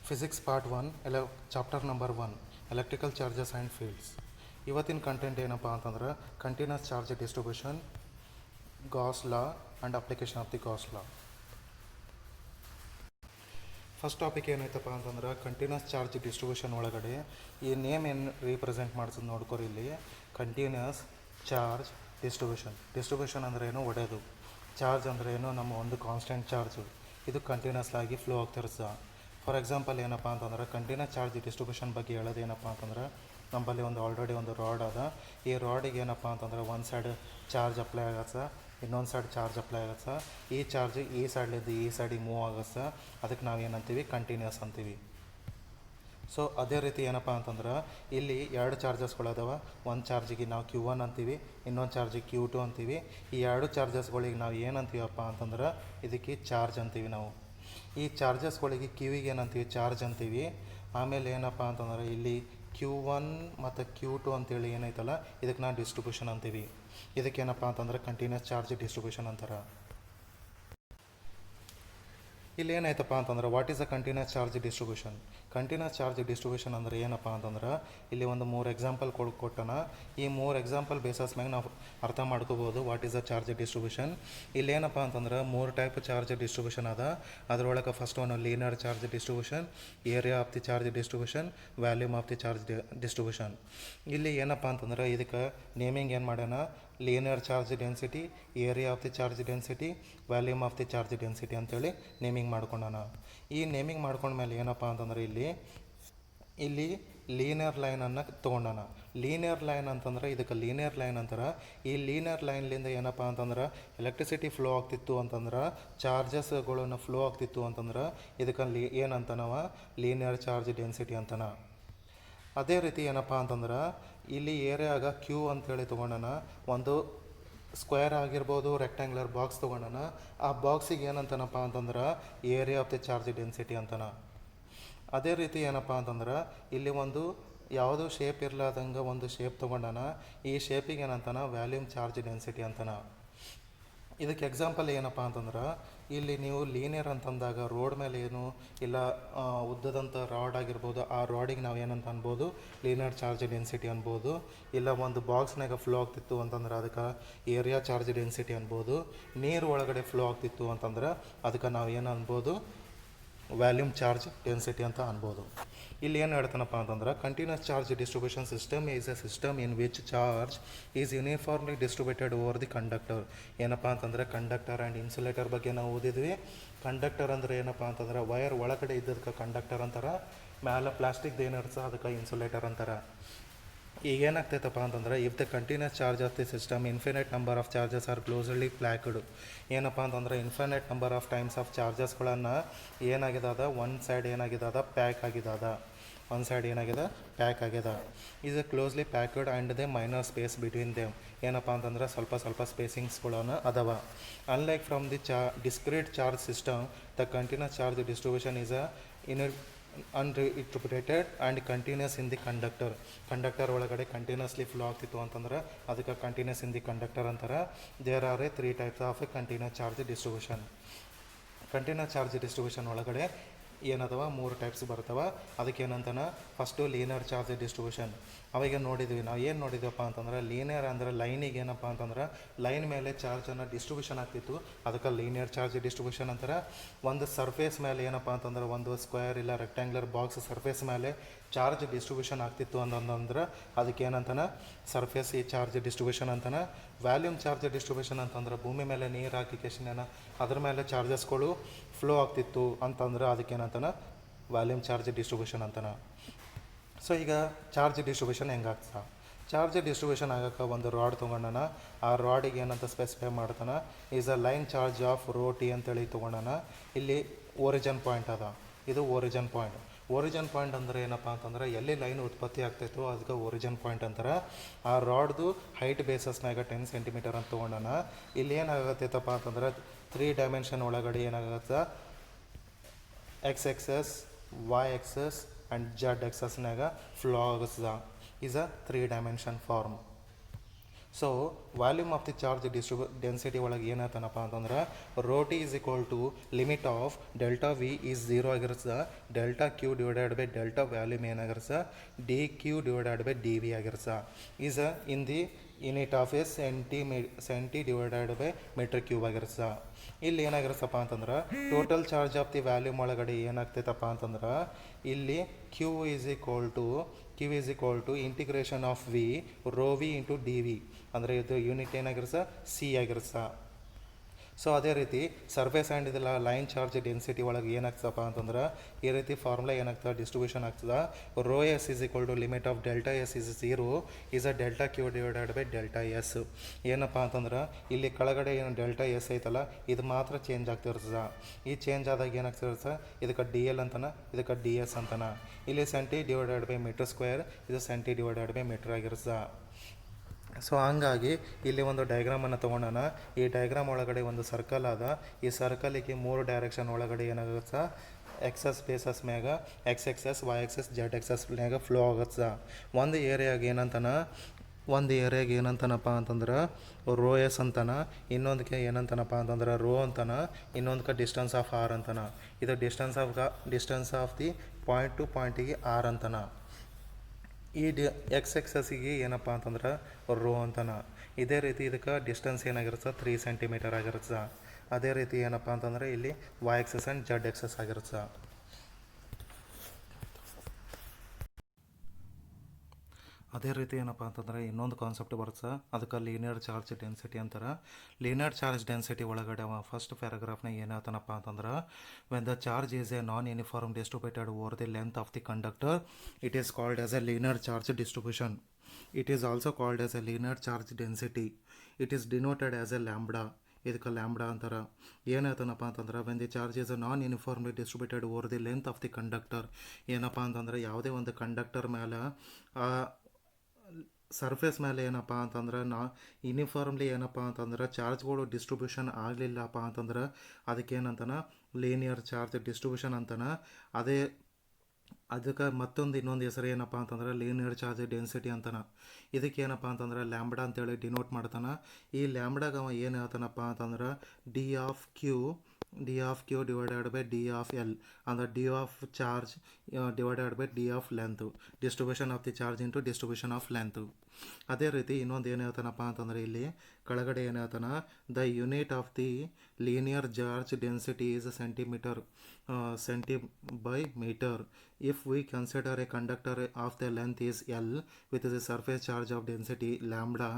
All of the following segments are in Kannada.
Physics part 1 chapter number 1 electrical charges and fields. ಇವತ್ತಿನ ಕಂಟೆಂಟ್ ಏನಪ್ಪ ಅಂತಂದ್ರೆ continuous charge distribution, Gauss law and application of the Gauss law. First topic ಏನೈತಪ್ಪ ಅಂತಂದ್ರೆ ಕಂಟಿನ್ಯೂಸ್ ಚಾರ್ಜ್ ಡಿಸ್ಟ್ರಿಬ್ಯೂಷನ್ ಒಳಗಡೆ ಈ ನೇಮ್ ಏನು ರೀಪ್ರೆಸೆಂಟ್ ಮಾಡ್ಸೋದು ನೋಡ್ಕೊರಿ. ಇಲ್ಲಿ ಕಂಟಿನ್ಯೂಸ್ ಚಾರ್ಜ್ ಡಿಸ್ಟ್ರಿಬ್ಯೂಷನ್ ಅಂದರೆ ಏನು, ಒಡೆಯೋದು. ಚಾರ್ಜ್ ಅಂದರೆ ಏನು, ನಮ್ಮ ಒಂದು ಕಾನ್ಸ್ಟೆಂಟ್ ಚಾರ್ಜು, ಇದು ಕಂಟಿನ್ಯೂಸ್ ಆಗಿ ಫ್ಲೋ ಆಗ್ತಿರ್ತದೆ. ಫಾರ್ ಎಕ್ಸಾಂಪಲ್ ಏನಪ್ಪ ಅಂತಂದ್ರೆ ಕಂಟಿನ್ಯೂಸ್ ಚಾರ್ಜ್ ಡಿಸ್ಟ್ರಿಬ್ಯೂಷನ್ ಬಗ್ಗೆ ಹೇಳೋದು ಏನಪ್ಪ ಅಂತಂದ್ರೆ, ನಮ್ಮಲ್ಲಿ ಆಲ್ರೆಡಿ ಒಂದು ರಾಡ್ ಅದ. ಈ ರಾಡಿಗೆ ಏನಪ್ಪ ಅಂತಂದ್ರೆ ಒಂದು ಸೈಡ್ ಚಾರ್ಜ್ ಅಪ್ಲೈ ಆಗತ್ತೆ, ಇನ್ನೊಂದು ಸೈಡ್ ಚಾರ್ಜ್ ಅಪ್ಲೈ ಆಗತ್ತೆ. ಈ ಚಾರ್ಜ್ ಈ ಸೈಡ್ಲಿದ್ದು ಈ ಸೈಡಿಗೆ ಮೂವ್ ಆಗತ್ತೆ, ಅದಕ್ಕೆ ನಾವು ಏನಂತೀವಿ, ಕಂಟಿನ್ಯೂಸ್ ಅಂತೀವಿ. ಸೊ ಅದೇ ರೀತಿ ಏನಪ್ಪ ಅಂತಂದ್ರೆ ಇಲ್ಲಿ ಎರಡು ಚಾರ್ಜಸ್ಗಳದಾವ. ಒಂದು ಚಾರ್ಜಿಗೆ ನಾವು Q1 ಅಂತೀವಿ, ಇನ್ನೊಂದು ಚಾರ್ಜಿಗೆ Q2 ಅಂತೀವಿ. ಈ ಎರಡು ಚಾರ್ಜಸ್ಗಳಿಗೆ ನಾವು ಏನಂತೀವಪ್ಪ ಅಂತಂದ್ರೆ ಇದಕ್ಕೆ ಚಾರ್ಜ್ ಅಂತೀವಿ ನಾವು. ಈ ಚಾರ್ಜಸ್ಗಳಿಗೆ Qಗೆ ಏನಂತೀವಿ, ಚಾರ್ಜ್ ಅಂತೀವಿ. ಆಮೇಲೆ ಏನಪ್ಪ ಅಂತಂದ್ರೆ ಇಲ್ಲಿ Q1 ಮತ್ತು Q2 ಅಂತೇಳಿ ಏನೈತಲ್ಲ, ಇದಕ್ಕೆ ನಾವು ಡಿಸ್ಟ್ರಿಬ್ಯೂಷನ್ ಅಂತೀವಿ. ಇದಕ್ಕೇನಪ್ಪ ಅಂತಂದ್ರೆ ಕಂಟಿನ್ಯೂಸ್ ಚಾರ್ಜ್ ಡಿಸ್ಟ್ರಿಬ್ಯೂಷನ್ ಅಂತಾರೆ. ಇಲ್ಲಿ ಏನಾಯ್ತಪ್ಪ ಅಂತಂದ್ರೆ what is a continuous charge distribution. Continuous charge distribution ಅಂದರೆ ಏನಪ್ಪ ಅಂತಂದ್ರೆ ಇಲ್ಲಿ ಒಂದು 3 ಎಕ್ಸಾಂಪಲ್ ಕೊಟ್ಟನ. ಈ 3 ಎಕ್ಸಾಂಪಲ್ ಬೇಸಸ್ ಮ್ಯಾಗ ನಾವು ಅರ್ಥ ಮಾಡ್ಕೋಬೋದು what is a charge distribution. ಇಲ್ಲಿ ಏನಪ್ಪ ಅಂತಂದ್ರೆ 3 ಟೈಪ್ ಚಾರ್ಜ್ ಡಿಸ್ಟ್ರಿಬ್ಯೂಷನ್ ಅದ. ಅದರೊಳಗೆ first one linear charge distribution, area of the charge distribution, volume of the charge distribution. ಇಲ್ಲಿ ಏನಪ್ಪ ಅಂತಂದ್ರೆ ಇದಕ್ಕೆ ನೇಮಿಂಗ್ ಏನು ಮಾಡ್ಯಾನ, linear charge density, area of the charge density, volume of the charge density ಅಂತೇಳಿ ನೇಮಿಂಗ್ ಮಾಡ್ಕೊಂಡಾನ. ಈ ನೇಮಿಂಗ್ ಮಾಡ್ಕೊಂಡ್ಮೇಲೆ ಏನಪ್ಪ ಅಂತಂದ್ರೆ ಇಲ್ಲಿ ಲೀನಿಯರ್ ಲೈನನ್ನು ತೊಗೊಂಡಾನ. ಲೀನಿಯರ್ ಲೈನ್ ಅಂತಂದ್ರೆ ಇದಕ್ಕೆ ಲೀನಿಯರ್ ಲೈನ್ ಅಂತಾರೆ. ಈ ಲೀನಿಯರ್ ಲೈನ್ಲಿಂದ ಏನಪ್ಪ ಅಂತಂದ್ರೆ ಎಲೆಕ್ಟ್ರಿಸಿಟಿ ಫ್ಲೋ ಆಗ್ತಿತ್ತು ಅಂತಂದ್ರೆ, ಚಾರ್ಜಸ್ಗಳನ್ನು ಫ್ಲೋ ಆಗ್ತಿತ್ತು ಅಂತಂದ್ರೆ ಇದಕ್ಕೆ ಏನಂತನವ, ಲೀನಿಯರ್ ಚಾರ್ಜ್ ಡೆನ್ಸಿಟಿ ಅಂತನ. ಅದೇ ರೀತಿ ಏನಪ್ಪ ಅಂತಂದ್ರೆ ಇಲ್ಲಿ ಏರಿಯಾಗ Q ಅಂತೇಳಿ ತೊಗೊಂಡಾನ. ಒಂದು ಸ್ಕ್ವೇರ್ ಆಗಿರ್ಬೋದು, ರೆಕ್ಟ್ಯಾಂಗ್ಯುಲರ್ ಬಾಕ್ಸ್ ತೊಗೊಂಡಾನ. ಆ ಬಾಕ್ಸಿಗೆ ಏನಂತನಪ್ಪ ಅಂತಂದ್ರೆ area of the charge density ಅಂತಾನ. ಅದೇ ರೀತಿ ಏನಪ್ಪ ಅಂತಂದ್ರೆ ಇಲ್ಲಿ ಒಂದು ಯಾವುದೂ ಶೇಪ್ ಇರಲಾರ್ದಂಗೆ ಒಂದು ಶೇಪ್ ತೊಗೊಂಡಾನ. ಈ ಶೇಪಿಗೆ ಏನಂತಾನ, ವ್ಯಾಲ್ಯೂಮ್ ಚಾರ್ಜ್ ಡೆನ್ಸಿಟಿ ಅಂತಾನ. ಇದಕ್ಕೆ ಎಕ್ಸಾಂಪಲ್ ಏನಪ್ಪ ಅಂತಂದ್ರೆ ಇಲ್ಲಿ ನೀವು ಲೀನಿಯರ್ ಅಂತಂದಾಗ ರೋಡ್ ಮೇಲೆ ಏನು ಇಲ್ಲ ಉದ್ದದಂಥ ರಾಡ್ ಆಗಿರ್ಬೋದು, ಆ ರಾಡಿಗೆ ನಾವು ಏನಂತ ಅನ್ಬೋದು, ಲೀನಿಯರ್ ಚಾರ್ಜ್ ಡೆನ್ಸಿಟಿ ಅನ್ಬೋದು. ಇಲ್ಲ ಒಂದು ಬಾಕ್ಸ್ನಾಗ ಫ್ಲೋ ಆಗ್ತಿತ್ತು ಅಂತಂದ್ರೆ ಅದಕ್ಕೆ ಏರಿಯಾ ಚಾರ್ಜ್ ಡೆನ್ಸಿಟಿ ಅನ್ಬೋದು. ನೀರು ಒಳಗಡೆ ಫ್ಲೋ ಆಗ್ತಿತ್ತು ಅಂತಂದ್ರೆ ಅದಕ್ಕೆ ನಾವು ಏನು ಅನ್ಬೋದು, ವ್ಯಾಲ್ಯೂಮ್ ಚಾರ್ಜ್ ಡೆನ್ಸಿಟಿ ಅಂತ ಅನ್ಬೋದು. ಇಲ್ಲಿ ಏನು ಹೇಳ್ತಾನಪ್ಪ ಅಂತಂದ್ರೆ continuous charge distribution system is a system in which charge is uniformly distributed over the conductor. ಏನಪ್ಪ ಅಂತಂದರೆ ಕಂಡಕ್ಟರ್ ಆ್ಯಂಡ್ ಇನ್ಸುಲೇಟರ್ ಬಗ್ಗೆ ನಾವು ಓದಿದ್ವಿ. ಕಂಡಕ್ಟರ್ ಅಂದರೆ ಏನಪ್ಪ ಅಂತಂದ್ರೆ ವೈರ್ ಒಳಗಡೆ ಇದ್ದದಕ್ಕೆ ಕಂಡಕ್ಟರ್ ಅಂತಾರೆ, ಮ್ಯಾಲೆ ಪ್ಲಾಸ್ಟಿಕ್ದು ಏನಿರ್ತದೆ ಅದಕ್ಕೆ ಇನ್ಸುಲೇಟರ್ ಅಂತಾರೆ. ಈಗ ಏನಾಗ್ತೈತಪ್ಪ ಅಂತಂದ್ರೆ if the continuous charge of the system infinite number of charges are closely packed. ಏನಪ್ಪ ಅಂತಂದ್ರೆ infinite number of times of ಚಾರ್ಜಸ್ಗಳನ್ನು ಏನಾಗಿದಾದ, ಒಂದು ಸೈಡ್ ಏನಾಗಿದಾದ, ಪ್ಯಾಕ್ ಆಗಿದಾದ. ಒಂದು ಸೈಡ್ ಏನಾಗಿದೆ, ಪ್ಯಾಕ್ ಆಗ್ಯದ. Is closely packed and the minor space between them. ಏನಪ್ಪ ಅಂತಂದ್ರೆ ಸ್ವಲ್ಪ ಸ್ಪೇಸಿಂಗ್ಸ್ಗಳನ್ನು ಅದಾವ. Unlike from the discrete charge system, the continuous charge distribution is undistributed and continuous in the conductor ಒಳಗಡೆ ಕಂಟಿನ್ಯೂಸ್ಲಿ ಫ್ಲೋ ಆಗ್ತಿತ್ತು ಅಂತಂದ್ರೆ ಅದಕ್ಕೆ ಕಂಟಿನ್ಯೂಸ್ ಇನ್ ದಿ ಕಂಡಕ್ಟರ್ ಅಂತಾರೆ. There are 3 types of continuous charge distribution. Continuous charge distribution ಒಳಗಡೆ ಏನದವ, 3 ಟೈಪ್ಸ್ ಬರ್ತವೆ. ಅದಕ್ಕೆ ಏನಂತಾನೆ, ಫಸ್ಟು ಲೀನಿಯರ್ ಚಾರ್ಜ್ ಡಿಸ್ಟ್ರಿಬ್ಯೂಷನ್. ಅವಾಗ ನೋಡಿದ್ವಿ, ನಾವು ಏನು ನೋಡಿದ್ವಪ್ಪ ಅಂತಂದ್ರೆ ಲೀನಿಯರ್ ಅಂದರೆ ಲೈನಿಗೆ ಏನಪ್ಪ ಅಂತಂದ್ರೆ ಲೈನ್ ಮೇಲೆ ಚಾರ್ಜನ್ನು ಡಿಸ್ಟ್ರಿಬ್ಯೂಷನ್ ಆಗ್ತಿತ್ತು, ಅದಕ್ಕೆ ಲೀನಿಯರ್ ಚಾರ್ಜ್ ಡಿಸ್ಟ್ರಿಬ್ಯೂಷನ್ ಅಂತಾರೆ. ಒಂದು ಸರ್ಫೇಸ್ ಮೇಲೆ ಏನಪ್ಪ ಅಂತಂದ್ರೆ ಒಂದು ಸ್ಕ್ವೇರ್ ಇಲ್ಲ ರೆಕ್ಟ್ಯಾಂಗ್ಯುಲರ್ ಬಾಕ್ಸ್ ಸರ್ಫೇಸ್ ಮೇಲೆ ಚಾರ್ಜ್ ಡಿಸ್ಟ್ರಿಬ್ಯೂಷನ್ ಆಗ್ತಿತ್ತು ಅಂತಂದ್ರೆ ಅದಕ್ಕೆ ಏನಂತಾನೆ, ಸರ್ಫೇಸ್ ಈ ಚಾರ್ಜ್ ಡಿಸ್ಟ್ರಿಬ್ಯೂಷನ್ ಅಂತಾನೆ. ವ್ಯಾಲ್ಯೂಮ್ ಚಾರ್ಜ್ ಡಿಸ್ಟ್ರಿಬ್ಯೂಷನ್ ಅಂತಂದ್ರೆ ಭೂಮಿ ಮೇಲೆ ನೀರು ಹಾಕಿಕೇಶನ್ ಅದ್ರ ಮೇಲೆ ಚಾರ್ಜಸ್ಗಳು ಫ್ಲೋ ಆಗ್ತಿತ್ತು ಅಂತಂದ್ರೆ ಅದಕ್ಕೇನಂತಾನೆ, ವ್ಯಾಲ್ಯೂಮ್ ಚಾರ್ಜ್ ಡಿಸ್ಟ್ರಿಬ್ಯೂಷನ್ ಅಂತಾನೆ. ಸೊ ಈಗ ಚಾರ್ಜ್ ಡಿಸ್ಟ್ರಿಬ್ಯೂಷನ್ ಹೆಂಗಾಗ್ತದೆ, ಚಾರ್ಜ್ ಡಿಸ್ಟ್ರಿಬ್ಯೂಷನ್ ಆಗೋಕ್ಕೆ ಒಂದು ರಾಡ್ ತೊಗೊಂಡಾನ. ಆ ರಾಡಿಗೆ ಏನಂತ ಸ್ಪೆಸಿಫೈ ಮಾಡ್ತಾನೆ, is a line charge of rho T ಅಂತೇಳಿ ತೊಗೊಂಡಾನ. ಇಲ್ಲಿ ಒರಿಜಿನ್ ಪಾಯಿಂಟ್ ಅದ, ಇದು ಒರಿಜಿನ್ ಪಾಯಿಂಟ್. ಒರಿಜಿನ್ ಪಾಯಿಂಟ್ ಅಂದರೆ ಏನಪ್ಪ ಅಂತಂದ್ರೆ ಎಲ್ಲಿ ಲೈನ್ ಉತ್ಪತ್ತಿ ಆಗ್ತಾಯಿತ್ತು ಅದಕ್ಕೆ ಒರಿಜಿನ್ ಪಾಯಿಂಟ್ ಅಂತಾರೆ. ಆ ರಾಡ್ದು ಹೈಟ್ ಬೇಸಸ್ನಾಗ 10 ಸೆಂಟಿಮೀಟರ್ ಅಂತ ತೊಗೊಂಡಾನ. ಇಲ್ಲಿ ಏನಾಗತ್ತೈತಪ್ಪ ಅಂತಂದ್ರೆ 3 ಡೈಮೆನ್ಷನ್ ಒಳಗಡೆ ಏನಾಗತ್ತೆ, X excess, Y excess and Z ಎಕ್ಸಸ್ನಾಗ ಫ್ಲೋ ಆಗಸ್ತದ. Is a 3 dimension form. So volume of the charge density ಒಳಗೆ ಏನಾಯ್ತನಪ್ಪ ಅಂತಂದ್ರೆ rho T is equal to limit of delta V is zero ಆಗಿರುತ್ತೆ, delta Q divided by delta volume ಏನಾಗಿರುತ್ತೆ D Q divided by D V ಆಗಿರುತ್ತೆ. Is in the unit of a centi divided by metre cube ಆಗಿರುತ್ತೆ. ಇಲ್ಲಿ ಏನಾಗಿರುತ್ತಪ್ಪ ಅಂತಂದ್ರೆ total charge of the volume ಒಳಗಡೆ ಏನಾಗ್ತೈತಪ್ಪ ಅಂತಂದ್ರೆ ಇಲ್ಲಿ Q is equal to integration of V rho V into D V, ಅಂದರೆ ಇದು ಯೂನಿಟ್ ಏನಾಗಿರುತ್ತೆ ಸಿ ಆಗಿರುತ್ತೆ. ಸೊ ಅದೇ ರೀತಿ ಸರ್ಫೇಸ್ ಆ್ಯಂಡ್ ಇದೆಲ್ಲ ಲೈನ್ ಚಾರ್ಜ್ ಡೆನ್ಸಿಟಿ ಒಳಗೆ ಏನಾಗ್ತದಪ್ಪ ಅಂತಂದ್ರೆ ಈ ರೀತಿ ಫಾರ್ಮುಲಾ ಏನಾಗ್ತದೆ ಡಿಸ್ಟ್ರಿಬ್ಯೂಷನ್ ಆಗ್ತದೆ. Rho S is equal to limit of delta S is zero is a delta Q divided by delta S. ಏನಪ್ಪ ಅಂತಂದ್ರೆ ಇಲ್ಲಿ ಕೆಳಗಡೆ ಏನು ಡೆಲ್ಟಾ ಎಸ್ ಐತಲ್ಲ ಇದು ಮಾತ್ರ ಚೇಂಜ್ ಆಗ್ತಿರ್ತದೆ. ಈ ಚೇಂಜ್ ಆದಾಗ ಏನಾಗ್ತಿರುತ್ತೆ ಇದಕ್ಕೆ ಡಿ ಎಲ್ ಅಂತಾನೆ, ಇದಕ್ಕೆ ಡಿ ಎಸ್ ಅಂತಾನೆ. ಇಲ್ಲಿ centi divided by meter square, ಇದು ಸೆಂಟಿ ಡಿವೈಡೆಡ್ ಬೈ ಮೀಟರ್ ಆಗಿರುತ್ತೆ. ಸೊ ಹಂಗಾಗಿ ಇಲ್ಲಿ ಒಂದು ಡಯಾಗ್ರಾಮನ್ನು ತೊಗೊಂಡಾನ. ಈ ಡಯಾಗ್ರಾಮ್ ಒಳಗಡೆ ಒಂದು ಸರ್ಕಲ್ ಅದ. ಈ ಸರ್ಕಲಿಗೆ 3 ಡೈರೆಕ್ಷನ್ ಒಳಗಡೆ ಏನಾಗುತ್ತೆ ಎಕ್ಸಸ್ ಬೇಸಸ್ ಮ್ಯಾಗ X excess Y axes Z axes ಮ್ಯಾಗ ಫ್ಲೋ ಆಗುತ್ತೆ. ಒಂದು ಏರಿಯಾಗೆ ಏನಂತಾನಪ್ಪ ಅಂತಂದ್ರೆ ರೋ ಎಸ್ ಅಂತಾನ, ಇನ್ನೊಂದಕ್ಕೆ ಏನಂತಾನಪ್ಪ ಅಂತಂದ್ರೆ ರೋ ಅಂತಾನ, ಇನ್ನೊಂದಕ್ಕೆ ಡಿಸ್ಟೆನ್ಸ್ ಆಫ್ ಆರ್ ಅಂತಾನ. ಇದು distance of the point to ಪಾಯಿಂಟಿಗೆ ಆರ್ ಅಂತಾನ. ಈ ಎಕ್ಸ್ ಎಕ್ಸಸ್ಸಿಗೆ ಏನಪ್ಪ ಅಂತಂದ್ರೆ ರೋ ಅಂತಾನ. ಇದೇ ರೀತಿ ಇದಕ್ಕೆ ಡಿಸ್ಟೆನ್ಸ್ ಏನಾಗಿರುತ್ತೆ 3 ಸೆಂಟಿಮೀಟರ್ ಆಗಿರುತ್ತೆ. ಅದೇ ರೀತಿ ಏನಪ್ಪ ಅಂತಂದರೆ ಇಲ್ಲಿ Y excess and Z axes ಆಗಿರುತ್ತೆ. ಅದೇ ರೀತಿ ಏನಪ್ಪ ಅಂತಂದರೆ ಇನ್ನೊಂದು ಕಾನ್ಸೆಪ್ಟ್ ಬರುತ್ತೆ, ಅದಕ್ಕೆ ಲೀನಿಯರ್ ಚಾರ್ಜ್ ಡೆನ್ಸಿಟಿ ಅಂತಾರೆ. ಲೀನಿಯರ್ ಚಾರ್ಜ್ ಡೆನ್ಸಿಟಿ ಒಳಗಡೆ ಫಸ್ಟ್ ಪ್ಯಾರಾಗ್ರಾಫ್ನಾಗ ಏನಾಗ್ತಾನಪ್ಪ ಅಂತಂದ್ರೆ when the charge is a non uniform distributed over the length of the conductor it is called as a linear charge distribution. It is also called as a linear charge density. It is denoted as a lambda. ಇದಕ್ಕೆ ಲ್ಯಾಂಬ್ಡಾ ಅಂತಾರೆ. ಏನಾಯ್ತನಪ್ಪ ಅಂತಂದ್ರೆ when the charge is non uniformly distributed over the length of the conductor, ಏನಪ್ಪ ಅಂತಂದ್ರೆ ಯಾವುದೇ ಒಂದು ಕಂಡಕ್ಟರ್ ಮೇಲೆ ಸರ್ಫೇಸ್ ಮೇಲೆ ಏನಪ್ಪ ಅಂತಂದ್ರೆ ಯೂನಿಫಾರ್ಮ್ಲಿ ಏನಪ್ಪ ಅಂತಂದ್ರೆ ಚಾರ್ಜ್ಗಳು ಡಿಸ್ಟ್ರಿಬ್ಯೂಷನ್ ಆಗಲಿಲ್ಲಪ್ಪ ಅಂತಂದ್ರೆ ಅದಕ್ಕೇನಂತಾನೆ ಲೀನಿಯರ್ ಚಾರ್ಜ್ ಡಿಸ್ಟ್ರಿಬ್ಯೂಷನ್ ಅಂತಾನೆ. ಅದಕ್ಕೆ ಇನ್ನೊಂದು ಹೆಸರು ಏನಪ್ಪ ಅಂತಂದ್ರೆ ಲೀನಿಯರ್ ಚಾರ್ಜ್ ಡೆನ್ಸಿಟಿ ಅಂತಾನೆ. ಇದಕ್ಕೆ ಏನಪ್ಪ ಅಂತಂದ್ರೆ ಲ್ಯಾಂಬ್ಡಾ ಅಂತೇಳಿ ಡಿನೋಟ್ ಮಾಡ್ತಾನೆ. ಈ ಲ್ಯಾಂಬ್ಡಾಗ ಅವ ಏನು ಹೇಳ್ತಾನಪ್ಪ ಅಂತಂದ್ರೆ D of Q divided by D of L, ಅಂದರೆ D of charge divided by D of length, distribution of the charge into distribution of length. ಅದೇ ರೀತಿ ಇನ್ನೊಂದು ಏನು ಹೇಳ್ತಾನಪ್ಪ ಅಂತಂದರೆ ಇಲ್ಲಿ ಕೆಳಗಡೆ ಏನು ಹೇಳ್ತಾನೆ the unit of the linear charge density is centi by meter. If we consider a conductor of the length is L with the surface charge of density lambda,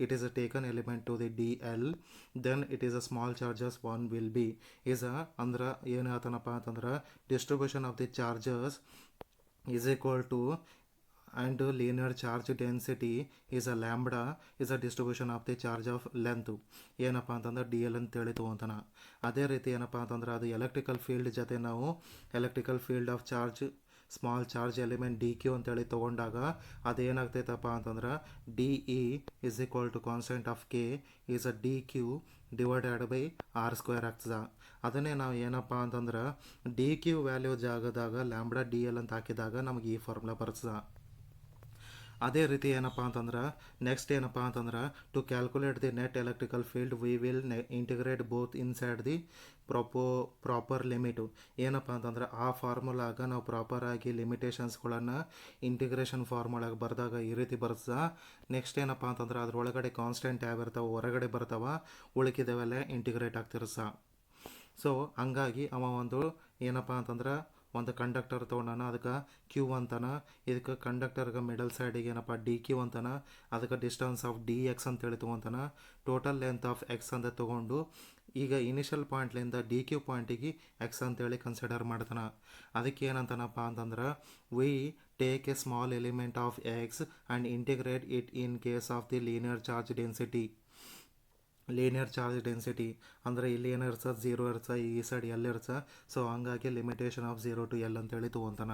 it is a taken element to the dl, then it is a small charges 1 will be is a andra ಏನು ಹೇಳ್ತಾನಪ್ಪ ಅಂತಂದ್ರೆ distribution of the charges is equal to and linear charge density is a lambda is a distribution of the charge of length ಏನಪ್ಪ ಅಂತಂದ್ರೆ ಡಿ ಎಲ್ ಅಂತೇಳಿ ತೊಗೊತಾನ. ಅದೇ ರೀತಿ ಏನಪ್ಪ ಅಂತಂದ್ರೆ ಅದು ಎಲೆಕ್ಟ್ರಿಕಲ್ ಫೀಲ್ಡ್ ಜೊತೆ ನಾವು electrical field of charge small charge element D Q ಅಂತೇಳಿ ತೊಗೊಂಡಾಗ ಅದೇನಾಗ್ತೈತಪ್ಪ ಅಂತಂದ್ರೆ D E is equal to constant of K is a D Q divided by R square ಆಗ್ತದೆ. ಅದನ್ನೇ ನಾವು ಏನಪ್ಪ ಅಂತಂದ್ರೆ ಡಿ ಕ್ಯೂ ವ್ಯಾಲ್ಯೂ ಜಾಗದಾಗ ಲ್ಯಾಂಬ್ಡಾ ಡಿ ಎಲ್ ಅಂತ ಹಾಕಿದಾಗ ನಮಗೆ ಈ ಫಾರ್ಮುಲಾ ಬರ್ತದೆ. ಅದೇ ರೀತಿ ಏನಪ್ಪ ಅಂತಂದ್ರೆ ನೆಕ್ಸ್ಟ್ ಏನಪ್ಪ ಅಂತಂದ್ರೆ to calculate the net electrical field we will integrate both inside the proper limit. ಏನಪ್ಪ ಅಂತಂದ್ರೆ ಆ ಫಾರ್ಮುಲಾಗ ನಾವು ಪ್ರಾಪರಾಗಿ ಲಿಮಿಟೇಷನ್ಸ್ಗಳನ್ನು ಇಂಟಿಗ್ರೇಷನ್ ಫಾರ್ಮುಲಾಗ ಬರೆದಾಗ ಈ ರೀತಿ ಬರ್ತದೆ. ನೆಕ್ಸ್ಟ್ ಏನಪ್ಪ ಅಂತಂದ್ರೆ ಅದ್ರೊಳಗಡೆ ಕಾನ್ಸ್ಟೆಂಟ್ ಯಾವ ಇರ್ತಾವೆ ಹೊರಗಡೆ ಬರ್ತಾವೆ, ಉಳಿಕಿದವೆಲ್ಲ ಇಂಟಿಗ್ರೇಟ್ ಆಗ್ತಿರ್ಸ. ಸೊ ಹಂಗಾಗಿ ಅವ ಒಂದು ಏನಪ್ಪ ಅಂತಂದ್ರೆ ಒಂದು ಕಂಡಕ್ಟರ್ ತೊಗೊಂಡಾನ, ಅದಕ್ಕೆ ಕ್ಯೂ ಅಂತಾನ. ಇದಕ್ಕೆ ಕಂಡಕ್ಟರ್ಗೆ ಮಿಡಲ್ ಸೈಡಿಗೆ ಏನಪ್ಪ ಡಿ ಕ್ಯೂ ಅಂತಾನ. ಅದಕ್ಕೆ ಡಿಸ್ಟೆನ್ಸ್ ಆಫ್ ಡಿ ಎಕ್ಸ್ ಅಂತೇಳಿ ತೊಗೊತಾನ. ಟೋಟಲ್ ಲೆಂತ್ ಆಫ್ ಎಕ್ಸ್ ಅಂತ ತೊಗೊಂಡು ಈಗ ಇನಿಷಿಯಲ್ ಪಾಯಿಂಟ್ಲಿಂದ ಡಿ ಕ್ಯೂ ಪಾಯಿಂಟಿಗೆ ಎಕ್ಸ್ ಅಂತೇಳಿ ಕನ್ಸಿಡರ್ ಮಾಡ್ತಾನೆ. ಅದಕ್ಕೆ ಏನಂತಾನಪ್ಪ ಅಂತಂದ್ರೆ we take A small element of X and integrate it in case of the linear charge density ಅಂದರೆ ಇಲ್ಲಿ ಏನಿರ್ತದೆ 0 ಇರ್ತದೆ, ಈ ಸೈಡ್ ಎಲ್ ಇರ್ತದೆ. ಸೊ ಹಂಗಾಗಿ ಲಿಮಿಟೇಷನ್ ಆಫ್ 0 to L ಅಂತೇಳಿ ತೊಗೊತಾನ.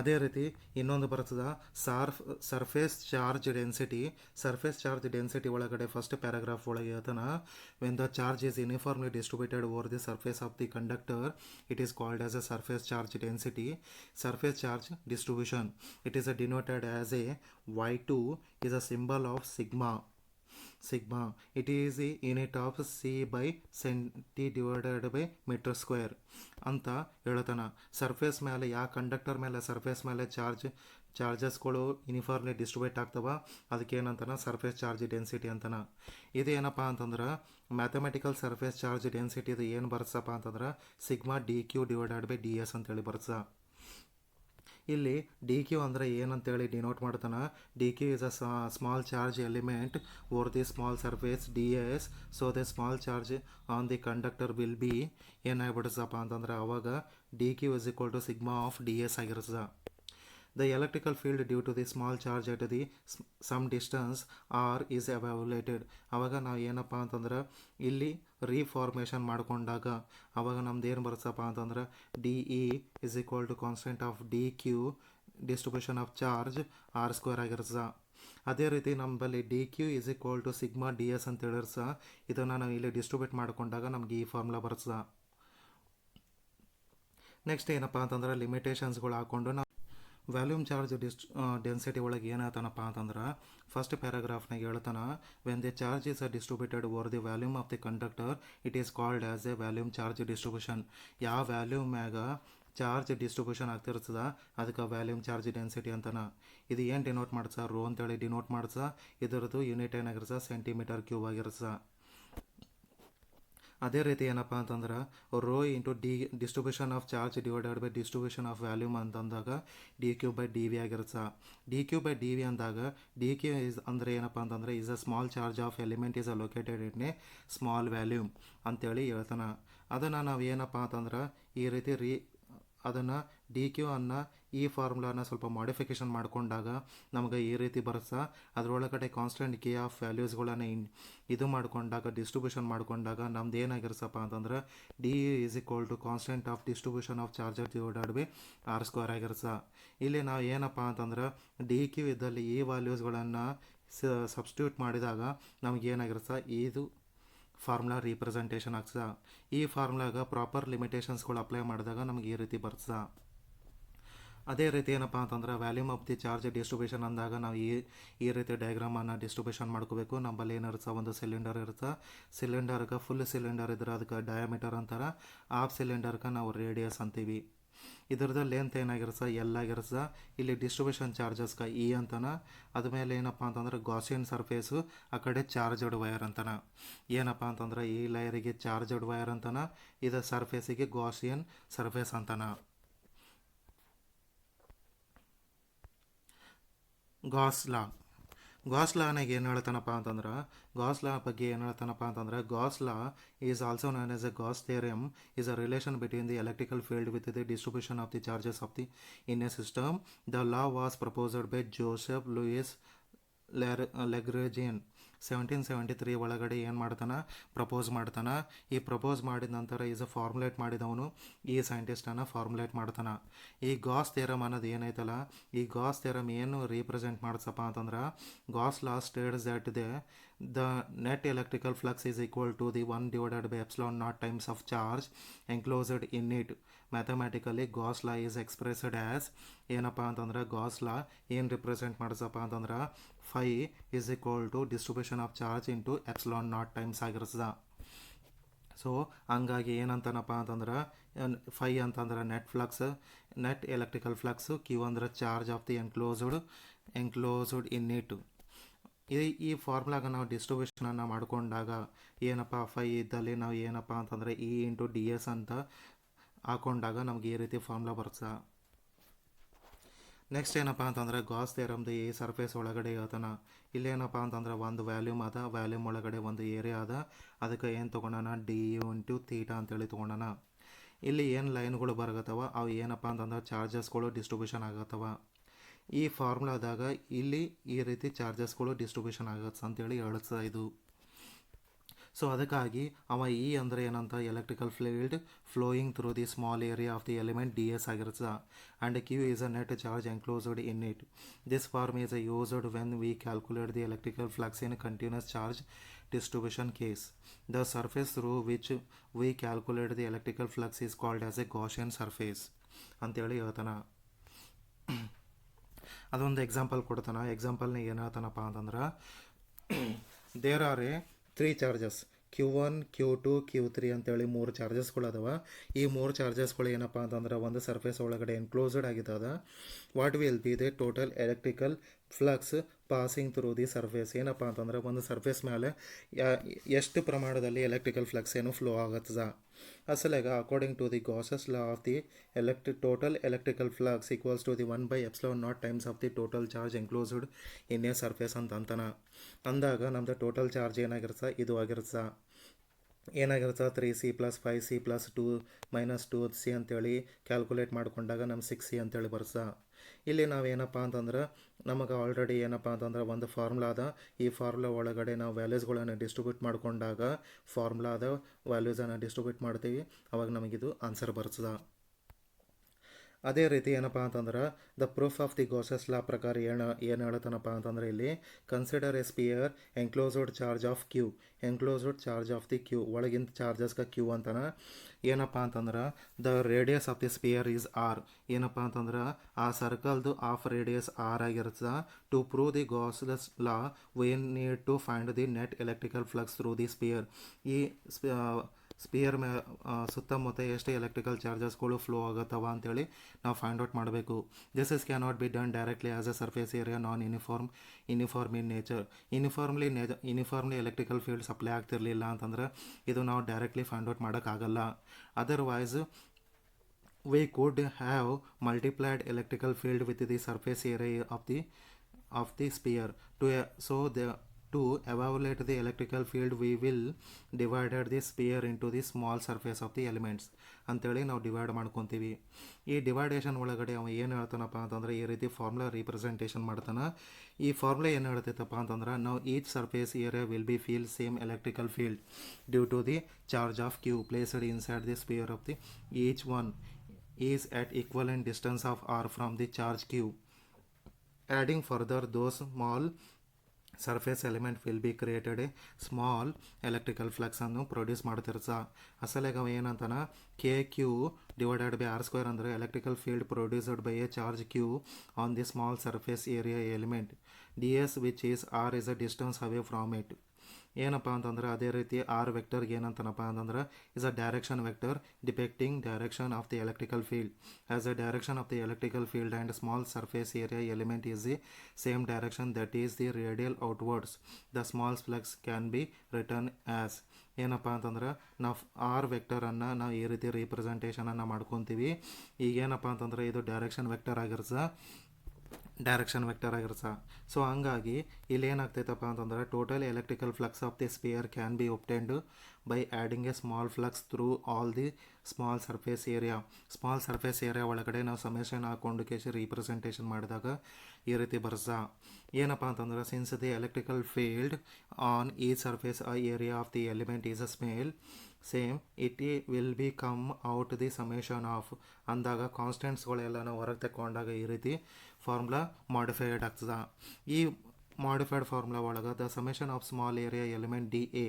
ಅದೇ ರೀತಿ ಇನ್ನೊಂದು ಬರ್ತದ ಸರ್ಫೇಸ್ ಚಾರ್ಜ್ ಡೆನ್ಸಿಟಿ ಒಳಗಡೆ ಫಸ್ಟ್ ಪ್ಯಾರಾಗ್ರಾಫ್ ಒಳಗೆ ಹೇಳ್ತಾನ when the charge is uniformly distributed over the surface of the conductor it is called as a surface charge density. Surface charge distribution it is denoted as A y2 is a symbol of sigma. It is a unit of c by centi divided by meter square ಅಂತ ಹೇಳ್ತಾನ. ಸರ್ಫೇಸ್ ಮೇಲೆ ಕಂಡಕ್ಟರ್ ಮೇಲೆ ಸರ್ಫೇಸ್ ಮೇಲೆ ಚಾರ್ಜಸ್ಗಳು ಯೂನಿಫಾರ್ಮ್ಲಿ ಡಿಸ್ಟ್ರಿಬ್ಯೂಟ್ ಆಗ್ತವ, ಅದಕ್ಕೆ ಏನಂತಾನ ಸರ್ಫೇಸ್ ಚಾರ್ಜ್ ಡೆನ್ಸಿಟಿ ಅಂತಾನ. ಇದು ಏನಪ್ಪ ಅಂತಂದ್ರೆ ಮ್ಯಾಥಮೆಟಿಕಲ್ ಸರ್ಫೇಸ್ ಚಾರ್ಜ್ ಡೆನ್ಸಿಟಿ ಇದು ಏನು ಬರ್ತಪ್ಪ ಅಂತಂದ್ರೆ sigma D Q divided by D S ಅಂತೇಳಿ ಬರ್ತದ. ಇಲ್ಲಿ ಡಿ ಕ್ಯೂ ಅಂದರೆ ಏನಂತೇಳಿ ಡಿನೋಟ್ ಮಾಡ್ತಾನೆ. D Q is a small charge element over the small surface D S. So the small charge on the conductor will be ಏನಾಗ್ಬಿಡ್ಸಪ್ಪ ಅಂತಂದ್ರೆ ಅವಾಗ D Q is equal to sigma of D S ಆಗಿರ್ತದೆ. The electrical field due to the small charge at the some distance r is evaluated. ಆವಾಗ ನಾವು ಏನಪ್ಪ ಅಂತಂದ್ರೆ ಇಲ್ಲಿ ರೀಫಾರ್ಮೇಷನ್ ಮಾಡ್ಕೊಂಡಾಗ ಅವಾಗ ನಮ್ದು ಏನು ಬರುತ್ತಪ್ಪ ಅಂತಂದ್ರೆ D E is equal to constant of D Q distribution of charge R square ಆಗಿರ್ತದೆ. ಅದೇ ರೀತಿ ನಮ್ಮಲ್ಲಿ D Q is equal to sigma D S ಅಂತ ಹೇಳಿರ್ಸ ಇದನ್ನು ನಾವು ಇಲ್ಲಿ ಡಿಸ್ಟ್ರಿಬ್ಯೂಟ್ ಮಾಡ್ಕೊಂಡಾಗ ನಮ್ಗೆ ಈ ಫಾರ್ಮುಲಾ ಬರ್ತದೆ. ನೆಕ್ಸ್ಟ್ ಏನಪ್ಪ ಅಂತಂದ್ರೆ ಲಿಮಿಟೇಷನ್ಸ್ಗಳು ಹಾಕ್ಕೊಂಡು ನಾವು ವ್ಯಾಲ್ಯೂಮ್ ಚಾರ್ಜ್ ಡೆನ್ಸಿಟಿ ಒಳಗೆ ಏನಾಯ್ತಾನಪ್ಪ ಅಂತಂದ್ರೆ ಫಸ್ಟ್ ಪ್ಯಾರಾಗ್ರಾಫ್ನಾಗ ಹೇಳ್ತಾನೆ when the charge is distributed over the volume of the conductor it is called as A volume charge distribution. ಯಾವ ವ್ಯಾಲ್ಯೂಮ್ಯಾಗ ಚಾರ್ಜ್ ಡಿಸ್ಟ್ರಿಬ್ಯೂಷನ್ ಆಗ್ತಿರ್ತದ ಅದಕ್ಕೆ ವ್ಯಾಲ್ಯೂಮ್ ಚಾರ್ಜ್ ಡೆನ್ಸಿಟಿ ಅಂತಾನೆ. ಇದು ಏನು ಡಿನೋಟ್ ಮಾಡ್ಸ ರೋ ಅಂತೇಳಿ ಡಿನೋಟ್ ಮಾಡ್ಸ. ಇದರದ್ದು ಯೂನಿಟ್ ಏನಾಗಿರ್ತದೆ ಸೆಂಟಿಮೀಟರ್ ಕ್ಯೂಬ್ ಆಗಿರ್ತದೆ. ಅದೇ ರೀತಿ ಏನಪ್ಪ ಅಂತಂದ್ರೆ rho into distribution of charge divided by distribution of volume ಅಂತಂದಾಗ D Q by D V ಆಗಿರುತ್ತೆ. D Q by D V ಅಂದಾಗ ಡಿ ಕ್ಯೂ ಇಸ್ ಅಂದರೆ ಏನಪ್ಪ ಅಂತಂದರೆ is a small charge of element is a located in a small volume ಅಂತೇಳಿ ಹೇಳ್ತಾನೆ. ಅದನ್ನು ನಾವು ಏನಪ್ಪ ಅಂತಂದ್ರೆ ಈ ರೀತಿ ಅದನ್ನು ಡಿ ಕ್ಯೂ ಅನ್ನು ಈ ಫಾರ್ಮುಲಾನ ಸ್ವಲ್ಪ ಮಾಡಿಫಿಕೇಷನ್ ಮಾಡಿಕೊಂಡಾಗ ನಮಗೆ ಈ ರೀತಿ ಬರುತ್ತೆ. ಅದರೊಳಗಡೆ ಕಾನ್ಸ್ಟೆಂಟ್ ಕೆ ಆಫ್ ವ್ಯಾಲ್ಯೂಸ್ಗಳನ್ನು ಇದು ಮಾಡಿಕೊಂಡಾಗ ಡಿಸ್ಟ್ರಿಬ್ಯೂಷನ್ ಮಾಡಿಕೊಂಡಾಗ ನಮ್ದು ಏನಾಗಿರುತ್ತಪ್ಪ ಅಂತಂದ್ರೆ D is equal to constant of distribution of charger divided by R square ಆಗಿರುತ್ತೆ. ಇಲ್ಲಿ ನಾವು ಏನಪ್ಪ ಅಂತಂದ್ರೆ ಡಿ ಕ್ಯೂ ಇದ್ದಲ್ಲಿ ಈ ವ್ಯಾಲ್ಯೂಸ್ಗಳನ್ನು ಸಬ್ಸ್ಟಿಟ್ಯೂಟ್ ಮಾಡಿದಾಗ ನಮಗೇನಾಗಿರುತ್ತೆ ಇದು ಫಾರ್ಮುಲಾ ರೀಪ್ರೆಸೆಂಟೇಷನ್ ಆಗ್ತದೆ. ಈ ಫಾರ್ಮುಲಾಗ ಪ್ರಾಪರ್ ಲಿಮಿಟೇಷನ್ಸ್ಗಳು ಅಪ್ಲೈ ಮಾಡಿದಾಗ ನಮಗೆ ಈ ರೀತಿ ಬರ್ತದೆ. ಅದೇ ರೀತಿ ಏನಪ್ಪ ಅಂತಂದ್ರೆ volume of the charge distribution ಅಂದಾಗ ನಾವು ಈ ರೀತಿ ಡಯಾಗ್ರಾಮನ್ನು ಡಿಸ್ಟ್ರಿಬ್ಯೂಷನ್ ಮಾಡ್ಕೋಬೇಕು. ನಮ್ಮಲ್ಲಿ ಏನಿರುತ್ತೆ ಒಂದು ಸಿಲಿಂಡರ್ ಇರುತ್ತೆ. ಸಿಲಿಂಡರ್ಗೆ ಫುಲ್ ಸಿಲಿಂಡರ್ ಇದ್ರೆ ಅದಕ್ಕೆ ಡಯಾಮೀಟರ್ ಅಂತಾರೆ. ಹಾಫ್ ಸಿಲಿಂಡರ್ಗೆ ನಾವು ರೇಡಿಯಸ್ ಅಂತೀವಿ. ಇದ್ರದ್ದು ಲೆಂತ್ ಏನಾಗಿರುತ್ತೆ ಎಲ್ ಆಗಿರುತ್ತೆ. ಇಲ್ಲಿ ಡಿಸ್ಟ್ರಿಬ್ಯೂಷನ್ ಚಾರ್ಜಸ್ಗೆ ಇ ಅಂತಾನೆ. ಅದ್ಮೇಲೆ ಏನಪ್ಪ ಅಂತಂದ್ರೆ ಗಾಸಿಯನ್ ಸರ್ಫೇಸು ಆ ಕಡೆ ಚಾರ್ಜಡ್ ವೈರ್ ಅಂತಾನೆ. ಏನಪ್ಪ ಅಂತಂದ್ರೆ ಈ ಲೇಯರಿಗೆ ಚಾರ್ಜಡ್ ವೈರ್ ಅಂತಾನೆ, ಇದು ಸರ್ಫೇಸಿಗೆ ಗಾಸಿಯನ್ ಸರ್ಫೇಸ್ ಅಂತಾನೆ. ಗಾಸ್ ಲಾನಾಗ ಏನು ಹೇಳ್ತಾನಪ್ಪ ಅಂತಂದ್ರೆ ಗಾಸ್ ಲಾ ಬಗ್ಗೆ ಏನು ಹೇಳ್ತಾನಪ್ಪ ಅಂತಂದ್ರೆ Gauss law is also known as a Gauss theorem is a relation between the electrical field with the distribution of the charges of the in a system. The law was proposed by Joseph Louis Lagrangian 1773 ಒಳಗಡೆ ಏನು ಮಾಡ್ತಾನೆ ಪ್ರಪೋಸ್ ಮಾಡ್ತಾನೆ. ಈ ಪ್ರಪೋಸ್ ಮಾಡಿದ ನಂತರ ಈಸ್ ಫಾರ್ಮುಲೇಟ್ ಮಾಡಿದವನು ಈ ಸೈಂಟಿಸ್ಟನ್ನು ಫಾರ್ಮುಲೇಟ್ ಮಾಡ್ತಾನೆ. ಈ ಗಾಸ್ ಥಿಯರಮ್ ಅನ್ನೋದು ಏನೈತಲ್ಲ ಈ ಗಾಸ್ ಥಿಯರಮ್ ಏನು ರೀಪ್ರೆಸೆಂಟ್ ಮಾಡ್ಸಪ್ಪ ಅಂತಂದ್ರೆ Gauss law States that the net electrical flux is equal to the 1 divided by epsilon naught times of charge enclosed in it. Mathematically Gauss law is expressed as ಏನಪ್ಪ ಅಂತಂದ್ರೆ ಗಾಸ್ ಲಾ ಏನು ರಿಪ್ರೆಸೆಂಟ್ ಮಾಡಿಸಪ್ಪ ಅಂತಂದ್ರೆ phi is equal to distribution of charge into epsilon not times ಆಗಿರ್ತದೆ. ಸೊ ಹಂಗಾಗಿ ಏನಂತಾನಪ್ಪ ಅಂತಂದ್ರೆ ಫೈ ಅಂತಂದ್ರೆ ನೆಟ್ ಎಲೆಕ್ಟ್ರಿಕಲ್ ಫ್ಲಕ್ಸು, ಕ್ಯೂ ಅಂದ್ರೆ charge of the enclosed in it. ಈ ಫಾರ್ಮುಲಾಗ ನಾವು ಡಿಸ್ಟ್ರಿಬ್ಯೂಷನನ್ನು ಮಾಡಿಕೊಂಡಾಗ ಏನಪ್ಪ ಫೈ ಇದ್ದಲ್ಲಿ ನಾವು ಏನಪ್ಪ ಅಂತಂದರೆ ಇ ಇಂಟು ಡಿ ಎಸ್ ಅಂತ ಹಾಕೊಂಡಾಗ ನಮ್ಗೆ ಈ ರೀತಿ ಫಾರ್ಮುಲಾ ಬರ್ತದೆ. ನೆಕ್ಸ್ಟ್ ಏನಪ್ಪ ಅಂತಂದರೆ ಗಾಸ್ ಥಿಯರಮ್ದು ಈ ಸರ್ಫೇಸ್ ಒಳಗಡೆ ಹೇಳ್ತಾನೆ. ಇಲ್ಲೇನಪ್ಪ ಅಂತಂದ್ರೆ ಒಂದು ವ್ಯಾಲ್ಯೂಮ್ ಅದ, ವ್ಯಾಲ್ಯೂಮ್ ಒಳಗಡೆ ಒಂದು ಏರಿಯಾ ಅದ, ಅದಕ್ಕೆ ಏನು ತೊಗೊಂಡಾನ ಡಿ ಇಂಟು ಥೀಟಾ ಅಂತೇಳಿ ತೊಗೊಂಡಾನ. ಇಲ್ಲಿ ಏನು ಲೈನ್ಗಳು ಬರಗತ್ತವ ಅವು ಏನಪ್ಪ ಅಂತಂದ್ರೆ ಚಾರ್ಜಸ್ಗಳು ಡಿಸ್ಟ್ರಿಬ್ಯೂಷನ್ ಆಗತ್ತವ. ಈ ಫಾರ್ಮುಲಾದಾಗ ಇಲ್ಲಿ ಈ ರೀತಿ ಚಾರ್ಜಸ್ಗಳು ಡಿಸ್ಟ್ರಿಬ್ಯೂಷನ್ ಆಗತ್ತೆ ಅಂತೇಳಿ ಹೇಳುತ್ತೆ ಇದು. ಸೊ ಅದಕ್ಕಾಗಿ ಅವ ಇ ಅಂದರೆ ಏನಂತ electrical field flowing through the small area of the element D S ಆಗಿರ್ತದೆ and Q is a net charge enclosed in it. This form is used when we calculate the electrical flux in continuous charge distribution case. The surface through which we calculate the electrical flux is called as a Gaussian surface ಅಂತೇಳಿ ಹೇಳ್ತಾನೆ. ಅದೊಂದು ಎಕ್ಸಾಂಪಲ್ ಕೊಡ್ತಾನೆ. ಎಕ್ಸಾಂಪಲ್ನ ಏನು ಹೇಳ್ತಾನಪ್ಪ ಅಂತಂದ್ರೆ there are A 3 charges Q1, Q2, Q3 ಅಂತೇಳಿ 3 ಚಾರ್ಜಸ್ಗಳು ಅದಾವ. ಈ 3 ಚಾರ್ಜಸ್ಗಳು ಏನಪ್ಪ ಅಂತಂದ್ರೆ ಒಂದು ಸರ್ಫೇಸ್ ಒಳಗಡೆ ಎನ್ಕ್ಲೋಸ್ಡ್ ಆಗಿದ್ದದ. What will be the total electrical flux passing through the surface. ಏನಪ್ಪ ಅಂತಂದ್ರೆ ಒಂದು ಸರ್ಫೇಸ್ ಮೇಲೆ ಎಷ್ಟು ಪ್ರಮಾಣದಲ್ಲಿ ಎಲೆಕ್ಟ್ರಿಕಲ್ ಫ್ಲಕ್ಸ್ ಏನು ಫ್ಲೋ ಆಗತ್ತದ. ಅಸಲಾಗ according to the Gauss's law of the total electrical flux equals to the 1/ε0 times of the total charge enclosed in a surface ಅಂತಾನ. ಅಂದಾಗ ನಮ್ದು ಟೋಟಲ್ ಚಾರ್ಜ್ ಏನಾಗಿರ್ತದೆ, ಇದು ಆಗಿರ್ತದೆ ಏನಾಗಿರ್ತದೆ 3c + 5c + 2 - 2c ಅಂತೇಳಿ ಕ್ಯಾಲ್ಕುಲೇಟ್ ಮಾಡ್ಕೊಂಡಾಗ ನಮ್ಮ 6c ಅಂತೇಳಿ ಬರ್ತದೆ. ಇಲ್ಲಿ ನಾವೇನಪ್ಪ ಅಂತಂದ್ರೆ ನಮಗೆ ಆಲ್ರೆಡಿ ಏನಪ್ಪ ಅಂತಂದ್ರೆ ಒಂದು ಫಾರ್ಮುಲಾ ಅದ. ಈ ಫಾರ್ಮುಲಾ ಒಳಗಡೆ ನಾವು ವ್ಯಾಲ್ಯೂಸ್ಗಳನ್ನು ಡಿಸ್ಟ್ರಿಬ್ಯೂಟ್ ಮಾಡ್ಕೊಂಡಾಗ ಫಾರ್ಮುಲಾದ ವ್ಯಾಲ್ಯೂಸನ್ನು ಡಿಸ್ಟ್ರಿಬ್ಯೂಟ್ ಮಾಡ್ತೀವಿ, ಅವಾಗ ನಮಗಿದು ಆನ್ಸರ್ ಬರ್ತದೆ. ಅದೇ ರೀತಿ ಏನಪ್ಪ ಅಂತಂದ್ರೆ the proof of the Gauss's law ಪ್ರಕಾರ ಏನು ಹೇಳ್ತಾನಪ್ಪ ಅಂತಂದ್ರೆ ಇಲ್ಲಿ consider a sphere enclosed charge of Q. Enclosed charge of the Q ಒಳಗಿಂದ ಚಾರ್ಜಸ್ಗೆ ಕ್ಯೂ ಅಂತಾನೆ. ಏನಪ್ಪ ಅಂತಂದ್ರೆ the radius of the sphere is R. ಏನಪ್ಪ ಅಂತಂದ್ರೆ ಆ ಸರ್ಕಲ್ದು ಆಫ್ ರೇಡಿಯಸ್ ಆರ್ ಆಗಿರ್ತದೆ. To prove the Gauss's law we need to find the net electrical flux through the sphere. ಈ ಸ್ಪಿಯರ್ ಸುತ್ತಮುತ್ತ ಎಷ್ಟು ಎಲೆಕ್ಟ್ರಿಕಲ್ ಚಾರ್ಜಸ್ಗಳು ಫ್ಲೋ ಆಗುತ್ತವ ಅಂತೇಳಿ ನಾವು ಫೈಂಡ್ ಔಟ್ ಮಾಡಬೇಕು. This is can not be done directly as a surface area non uniform in nature. Uniformly electrical field supply ಆಗ್ತಿರಲಿಲ್ಲ ಅಂತಂದ್ರೆ ಇದು ನಾವು ಡೈರೆಕ್ಟ್ಲಿ ಫೈಂಡ್ ಔಟ್ ಮಾಡೋಕ್ಕಾಗಲ್ಲ. Otherwise we could have multiplied electrical field with the surface area of the sphere. To evaluate the electrical field we will divided the sphere into the small surface of the elements ಅಂತೇಳಿ ನಾವು ಡಿವೈಡ್ ಮಾಡ್ಕೊತೀವಿ. ಈ ಡಿವೈಡೇಷನ್ ಒಳಗಡೆ ಅವ ಏನು ಹೇಳ್ತಾನಪ್ಪ ಅಂತಂದ್ರೆ ಈ ರೀತಿ ಫಾರ್ಮುಲಾ ರಿಪ್ರೆಸೆಂಟೇಷನ್ ಮಾಡ್ತಾನೆ. ಈ ಫಾರ್ಮುಲಾ ಏನು ಹೇಳ್ತೈತಪ್ಪ ಅಂತಂದ್ರೆ ನಾವು each surface area will be feel same electrical field due to the charge of Q placed inside the sphere of the each one is at equivalent distance of r from the charge q. Adding further, those small surface element will be created a small electrical flux ಅನ್ನು ಪ್ರೊಡ್ಯೂಸ್ ಮಾಡ್ತಿರ್ತ. ಅಸಲಾಗ ಏನಂತಾನ K Q divided by R square ಅಂದರೆ electrical field produced by a charge Q on the small surface area element D S which is R is a distance away from it. ಏನಪ್ಪ ಅಂತಂದ್ರೆ ಅದೇ ರೀತಿ ಆರ್ ವೆಕ್ಟರ್ಗೆ ಏನಂತನಪ್ಪ ಅಂತಂದ್ರೆ is a direction vector depicting direction of the electrical field as a direction of the electrical field and small surface area element is the same direction that is the radial outwards. The small flux can be return as. ಏನಪ್ಪ ಅಂತಂದ್ರೆ ನಾವು ಆರ್ ವೆಕ್ಟರನ್ನು ನಾವು ಈ ರೀತಿ ರಿಪ್ರೆಸೆಂಟೇಷನನ್ನು ಮಾಡ್ಕೊತೀವಿ. ಈಗೇನಪ್ಪ ಅಂತಂದ್ರೆ ಇದು ಡೈರೆಕ್ಷನ್ ವೆಕ್ಟರ್ ಆಗಿರ್ತದೆ. ಸೊ ಹಂಗಾಗಿ ಇಲ್ಲಿ ಏನಾಗ್ತೈತಪ್ಪ ಅಂತಂದ್ರೆ total electrical flux of the sphere can be obtained by adding a small flux through all the small surface area ಒಳಗಡೆ ನಾವು ಸಮೇಷನ್ ಹಾಕೊಂಡು ಕೇಸಿ ರಿಪ್ರೆಸೆಂಟೇಷನ್ ಮಾಡಿದಾಗ ಈ ರೀತಿ ಬರ್ಸ. ಏನಪ್ಪ ಅಂತಂದ್ರೆ since the electrical field on ಈ surface area of the element is a same it will be come out the summation of ಅಂದಾಗ ಕಾನ್ಸ್ಟೆಂಟ್ಸ್ಗಳೆಲ್ಲ ನಾವು ಹೊರಗೆ ತಗೊಂಡಾಗ ಈ ರೀತಿ ಫಾರ್ಮುಲಾ ಮಾಡಿಫೈಡ್ ಆಗ್ತದೆ. ಈ ಮಾಡಿಫೈಡ್ ಫಾರ್ಮುಲಾ ಒಳಗೆ the summation of small area element D A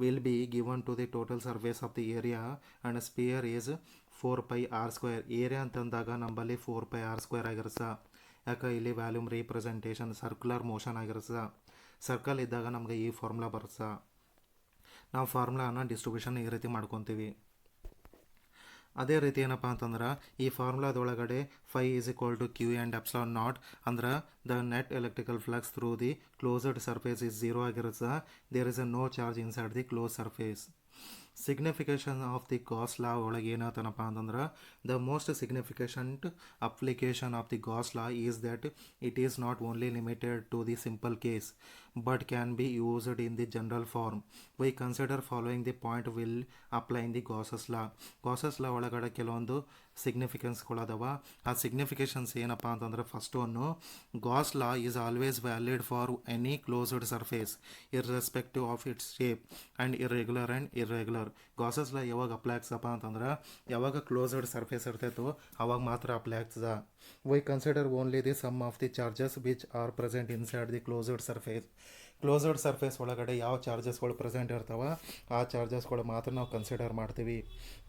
will be given to the total surface of the area and sphere is 4πr². Area ಅಂತಂದಾಗ ನಮ್ಮಲ್ಲಿ 4πr² ಆಗಿರ್ತದೆ. ಯಾಕೆ ಇಲ್ಲಿ ವ್ಯಾಲ್ಯೂಮ್ ರಿಪ್ರೆಸೆಂಟೇಷನ್ ಸರ್ಕ್ಯುಲರ್ ಮೋಷನ್ ಆಗಿರ್ತದೆ. ಸರ್ಕಲ್ ಇದ್ದಾಗ ನಮಗೆ ಈ ಫಾರ್ಮುಲಾ ಬರ್ತದೆ. ನಾವು ಫಾರ್ಮುಲಾನ ಡಿಸ್ಟ್ರಿಬ್ಯೂಷನ್ ಈ ರೀತಿ ಮಾಡ್ಕೊತೀವಿ. ಅದೇ ರೀತಿ ಏನಪ್ಪ ಅಂತಂದ್ರೆ ಈ ಫಾರ್ಮುಲಾದೊಳಗಡೆ phi is equal to Q and epsilon naught ಅಂದ್ರೆ the net electrical flux through the closed surface is 0 ಆಗಿರುತ್ತೆ. There is a no charge inside the close surface. Signification of the Gauss law ಒಳಗೆ ಏನಾಗ್ತಾನಪ್ಪ ಅಂತಂದ್ರೆ the most significant application of the Gauss law is that it is not only limited to the simple case but can be used in the general form. We consider following the point will apply in the Gauss's law. Gauss's law ಒಳಗಡೆ ಕೆಲವೊಂದು ಸಿಗ್ನಿಫಿಕೆನ್ಸ್ಗಳದಾವ. ಆ ಸಿಗ್ನಿಫಿಕೇಶನ್ಸ್ ಏನಪ್ಪ ಅಂತಂದ್ರೆ first one, Gauss law is always valid for any closed surface irrespective of its shape and irregular and irregular. Gauss's law ಯಾವಾಗ ಅಪ್ಲೈ ಆಗ್ಸಪ್ಪ ಅಂತಂದ್ರೆ ಯಾವಾಗ ಕ್ಲೋಸ್ಡ್ ಸರ್ಫೇಸ್ ಇರ್ತೈತೋ ಅವಾಗ ಮಾತ್ರ ಅಪ್ಲೈ ಆಗ್ತದ. We consider only the sum of the charges which are present inside the closed surface. Closed surface ಒಳಗಡೆ ಯಾವ ಚಾರ್ಜಸ್ಗಳು ಪ್ರೆಸೆಂಟ್ ಇರ್ತಾವೆ ಆ ಚಾರ್ಜಸ್ಗಳು ಮಾತ್ರ ನಾವು ಕನ್ಸಿಡರ್ ಮಾಡ್ತೀವಿ.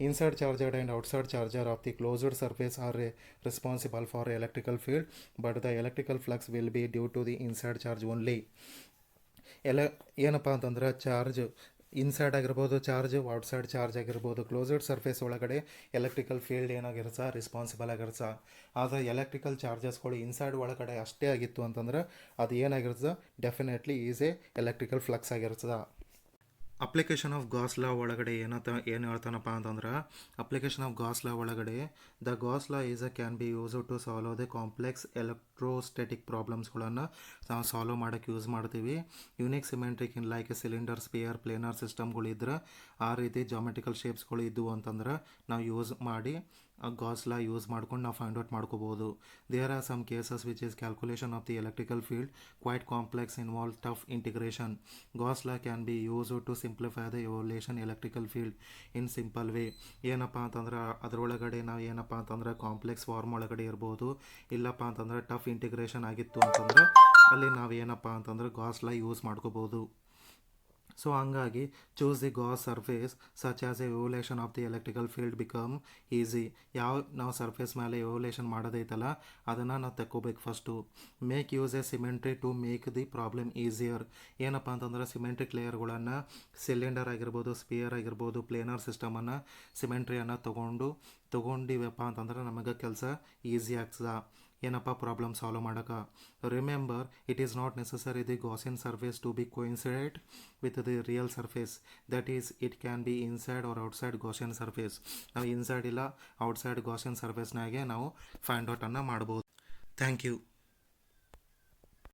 Inside charger and outside charger of the closed surface are responsible for electrical field but the electrical flux will be due to the inside charge only. ಏನಪ್ಪ ಅಂತಂದ್ರೆ ಚಾರ್ಜ್ ಇನ್ಸೈಡ್ ಆಗಿರ್ಬೋದು, ಚಾರ್ಜ್ ಔಟ್ಸೈಡ್ ಚಾರ್ಜ್ ಆಗಿರ್ಬೋದು, ಕ್ಲೋಸ್ಡ್ ಸರ್ಫೇಸ್ ಒಳಗಡೆ ಎಲೆಕ್ಟ್ರಿಕಲ್ ಫೀಲ್ಡ್ ಏನಾಗಿರ್ಸ ರೆಸ್ಪಾನ್ಸಿಬಲ್ ಆಗಿರ್ಸ. ಆದರೆ ಎಲೆಕ್ಟ್ರಿಕಲ್ ಚಾರ್ಜಸ್ಗಳು ಇನ್ಸೈಡ್ ಒಳಗಡೆ ಅಷ್ಟೇ ಆಗಿತ್ತು ಅಂತಂದ್ರೆ ಅದು ಏನಾಗಿರ್ತದೆ, definitely is a electrical flux ಆಗಿರ್ತದೆ. ಅಪ್ಲಿಕೇಶನ್ ಆಫ್ ಗಾಸ್ ಲಾ ಒಳಗಡೆ ಏನು ಹೇಳ್ತಾನಪ್ಪ ಅಂತಂದ್ರೆ, ಅಪ್ಲಿಕೇಶನ್ ಆಫ್ ಗಾಸ್ ಲಾ ಒಳಗಡೆ the Gauss law is can be use to solve the complex electrostatic ಪ್ರಾಬ್ಲಮ್ಸ್ಗಳನ್ನು ನಾವು ಸಾಲ್ವ್ ಮಾಡೋಕ್ಕೆ ಯೂಸ್ ಮಾಡ್ತೀವಿ. Unique symmetric in like cylinder, sphere, planar ಸಿಸ್ಟಮ್ಗಳಿದ್ರೆ ಆ ರೀತಿ ಜಾಮೆಟ್ರಿಕಲ್ ಶೇಪ್ಸ್ಗಳು ಇದ್ದವು ಅಂತಂದ್ರೆ ನಾವು ಯೂಸ್ ಮಾಡಿ ಗಾಸ್ ಲಾ ಯೂಸ್ ಮಾಡ್ಕೊಂಡು ನಾವು ಫೈಂಡ್ ಔಟ್ ಮಾಡ್ಕೋಬೋದು. There are some cases which is calculation of the electrical field quite complex involve tough integration. Gauss law can be use to simplify the evolution electrical field in simple way. ಏನಪ್ಪ ಅಂತಂದ್ರೆ ಅದರೊಳಗಡೆ ನಾವು ಏನಪ್ಪ ಅಂತಂದ್ರೆ ಕಾಂಪ್ಲೆಕ್ಸ್ ಫಾರ್ಮ್ ಒಳಗಡೆ ಇರ್ಬೋದು, ಇಲ್ಲಪ್ಪ ಅಂತಂದ್ರೆ ಟಫ್ ಇಂಟಿಗ್ರೇಷನ್ ಆಗಿತ್ತು ಅಂತಂದ್ರೆ ಅಲ್ಲಿ ನಾವು ಏನಪ್ಪ ಅಂತಂದ್ರೆ ಗಾಸ್ ಲಾ ಯೂಸ್ ಮಾಡ್ಕೋಬೋದು. ಸೊ ಹಂಗಾಗಿ choose the Gauss surface such as evaluation of the electrical field become easy. ಯಾವ ನಾವು ಸರ್ಫೇಸ್ ಮೇಲೆ ಎವಲ್ಯೂಷನ್ ಮಾಡೋದೈತಲ್ಲ ಅದನ್ನು ನಾವು ತಗೋಬೇಕು. First make use a symmetry to make the problem easier. ಏನಪ್ಪ ಅಂತಂದ್ರೆ ಸಿಮೆಂಟ್ರಿಕ್ ಲೇಯರ್ಗಳನ್ನು ಸಿಲಿಂಡರ್ ಆಗಿರ್ಬೋದು, ಸ್ಪಿಯರ್ ಆಗಿರ್ಬೋದು, ಪ್ಲೇನರ್ ಸಿಸ್ಟಮನ್ನು ಸಿಮೆಂಟ್ರಿಯನ್ನು ತೊಗೊಂಡಿವಪ್ಪ ಅಂತಂದ್ರೆ ನಮಗೆ ಕೆಲಸ ಈಸಿ ಆಗ್ತದೆ ಏನಪ್ಪ ಪ್ರಾಬ್ಲಮ್ ಸಾಲ್ವ್ ಮಾಡೋಕೆ. Remember it is not necessary the Gaussian surface to be coincident with the real surface, that is it can be inside or outside Gaussian surface. ನಾವು ಇನ್ಸೈಡ್ ಇಲ್ಲ ಔಟ್ಸೈಡ್ ಗಾಸಿಯನ್ ಸರ್ಫೇಸ್ನಾಗೆ ನಾವು ಫೈಂಡ್ ಔಟನ್ನು ಮಾಡ್ಬೋದು. Thank you.